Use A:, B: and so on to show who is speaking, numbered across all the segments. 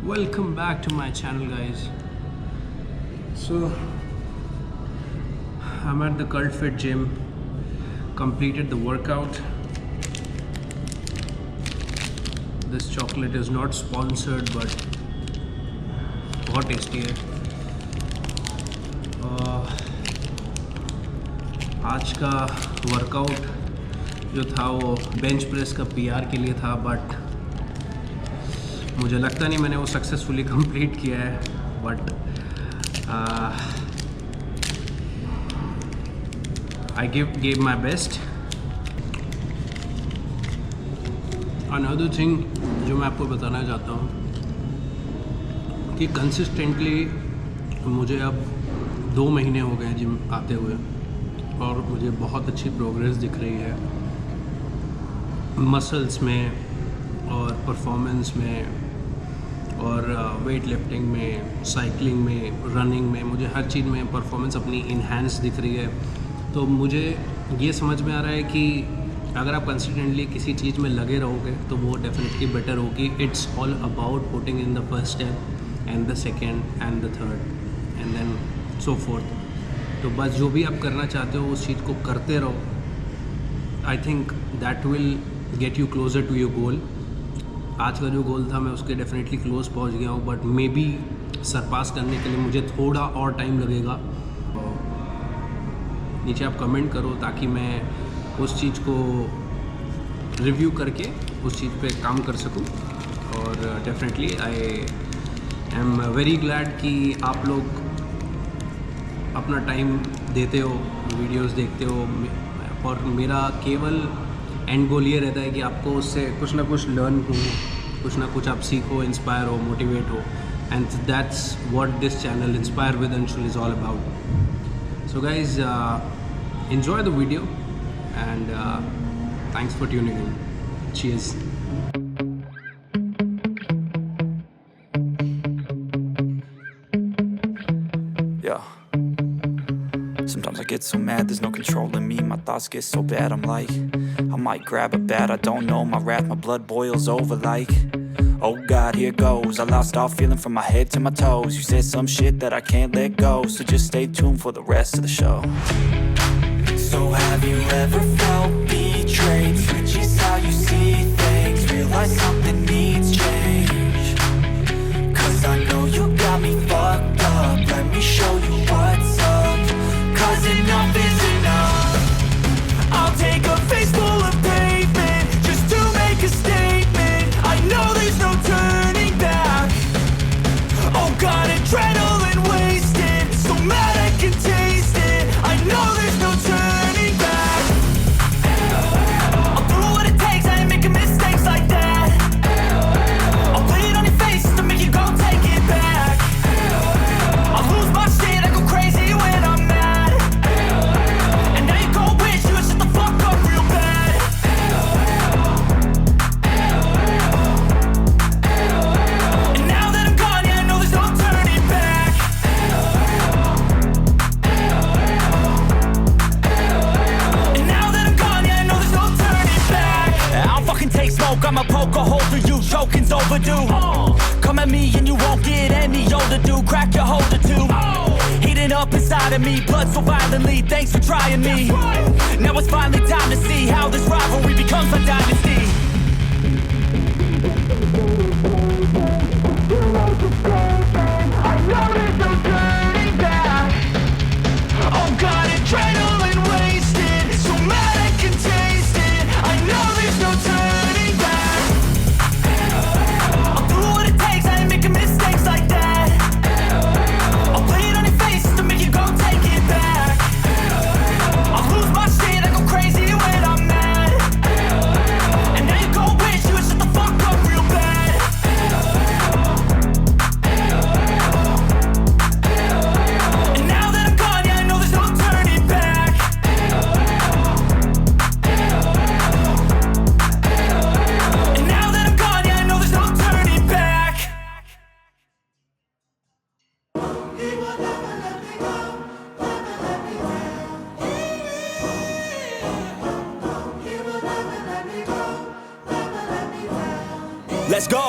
A: Welcome back to my channel, guys. So I'm at the Cult Fit gym, completed the workout. This chocolate is not sponsored but बहुत tasty है. आज का workout जो था वो bench press का PR के लिए था, बट मुझे लगता नहीं मैंने वो सक्सेसफुली कंप्लीट किया है. But I gave my best. Another thing जो मैं आपको बताना चाहता हूँ कि कंसिस्टेंटली मुझे अब 2 महीने हो गए जिम आते हुए और मुझे बहुत अच्छी प्रोग्रेस दिख रही है मसल्स में और परफॉर्मेंस में और वेट लिफ्टिंग में, साइकिलिंग में, रनिंग में. मुझे हर चीज़ में परफॉर्मेंस अपनी इन्हांस दिख रही है. तो मुझे ये समझ में आ रहा है कि अगर आप कंसिस्टेंटली किसी चीज़ में लगे रहोगे तो वो डेफिनेटली बेटर होगी. It's all about putting in the first step and the second and the third and then so forth. तो बस जो भी आप करना चाहते हो उस चीज़ को करते रहो. I think that will get you closer to your goal. आज का जो गोल था मैं उसके डेफिनेटली क्लोज पहुंच गया हूँ, बट मे बी सरपास करने के लिए मुझे थोड़ा और टाइम लगेगा. नीचे आप कमेंट करो ताकि मैं उस चीज़ को रिव्यू करके उस चीज़ पे काम कर सकूं. और definitely I am very glad कि आप लोग अपना टाइम देते हो, वीडियोस देखते हो. और मेरा केवल एंड गोल ये रहता है कि आपको उससे कुछ ना कुछ लर्न हो, कुछ ना कुछ आप सीखो, इंस्पायर हो, मोटिवेट हो. And that's what this channel inspire with Anshul is all about. So guys, enjoy the video and thanks for tuning in. Cheers.
B: Yeah. Sometimes I get so mad, there's no controlling me. My thoughts get so bad, I'm like, I might grab a bat, I don't know. My wrath, my blood boils over like, oh God, here goes. I lost all feeling from my head to my toes. You said some shit that I can't let go, so just stay tuned for the rest of the show. So have you ever felt betrayed? Switches how you see things, realize something needs change. Cause I know you got me fucked up, let me show you what's up. Cause enough is enough. I'll take a face full of pavement just to make a statement. I know there's no turning back. Oh God, adrenaline wasted, so mad I can taste it. I know there's no turning back. I'll do what it takes, I ain't making mistakes like that. I'll put it on your face to make you go take it back. I'll lose my shit, I go crazy when I'm mad. And now you go wish you would shut the fuck up real bad. And now that I'm gone, yeah, I know there's no turning back. And now that I'm gone, yeah, I know there's no turning back. I'll fucking take smoke, I'ma poke a hole through you, choking's overdue. Come at me and you won't get any older, dude. Crack your holder too. Heating up inside of me, blood so violently. Thanks for trying me. Now it's finally time to see how this rivalry becomes a dynasty. I know there's no turning back. Oh God, adrenaline wasted, so mad I can taste it. I know there's no turning back. I'll do what it takes, I ain't making mistakes like that. I'll play it on your face to make you go take it back. I'll lose my shit, I go crazy when I'm mad. And now you go wish you would shut the fuck up real bad. And now that I'm gone, yeah, I know there's no turning back. And now that I'm gone, yeah, I know there's no turning back. Let's go.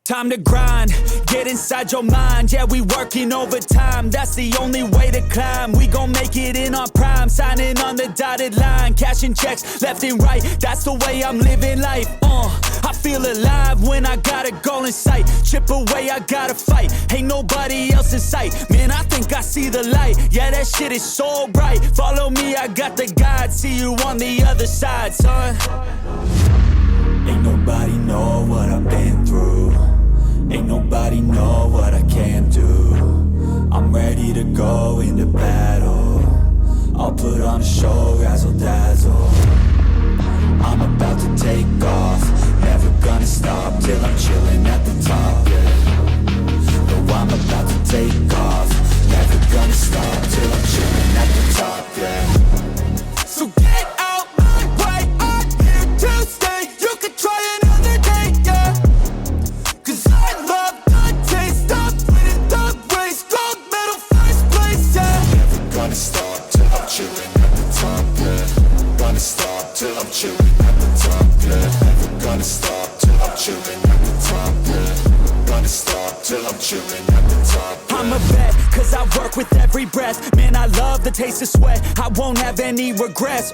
B: Time to grind, get inside your mind. Yeah, we working overtime, that's the only way to climb. We gon' make it in our prime, signing on the dotted line. Cashing checks left and right, that's the way I'm living life. I feel alive when I got a goal in sight. Chip away, I gotta fight, ain't nobody else in sight. Man, I think I see the light, yeah, that shit is so bright. Follow me, I got the guide, see you on the other side, son. Ain't nobody know what I've been through. Ain't nobody know what I can do. I'm ready to go into battle. I'll put on a show, razzle dazzle. I'm about to take off, never gonna stop till I'm chilling at the top, yeah. No, I'm about to take off, never gonna stop till I'm chilling at the top, yeah. So get out my way, I'm here to stay. You can try another day, yeah. Cause I love the taste of winning the race. Gold medal, first place, yeah. Never gonna stop till I'm chilling at the top, yeah. Gonna stop till I'm chilling at the top, yeah. Never gonna stop till I'm chilling at the top, yeah. Gonna stop till I'm chilling at the top, yeah. I'm a vet, cause I work with every breath. Man, I love the taste of sweat, I won't have any regrets.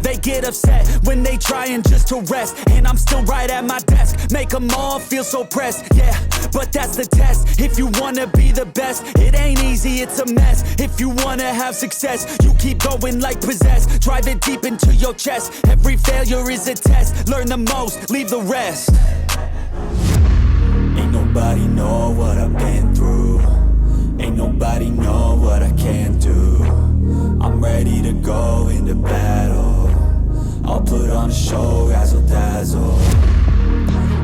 B: They get upset when they trying just to rest, and I'm still right at my desk. Make them all feel so pressed, yeah, but that's the test. If you wanna be the best, it ain't easy, it's a mess. If you wanna have success, you keep going like possessed. Drive it deep into your chest, every failure is a test. Learn the most, leave the rest. Ain't nobody know what I've been through. Ain't nobody know what I can do. I'm ready to go into battle. I'll put on a show, razzle dazzle.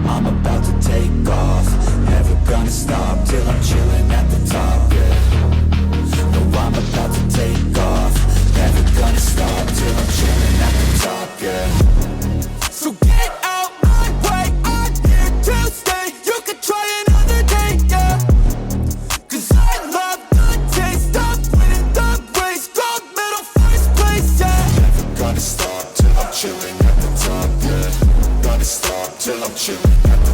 B: I'm about to take off, never gonna stop till I'm chilling at the top, yeah. No, I'm about to take off, never gonna stop till I'm chilling at the top, yeah. So get out my way, I'm here to stay. You can try another day, yeah. Cause I love the taste of winning the race. Gold medal, first place, yeah. Never gonna stop till I'm chilling at the top, yeah. Gonna stop till I'm chilling at the top.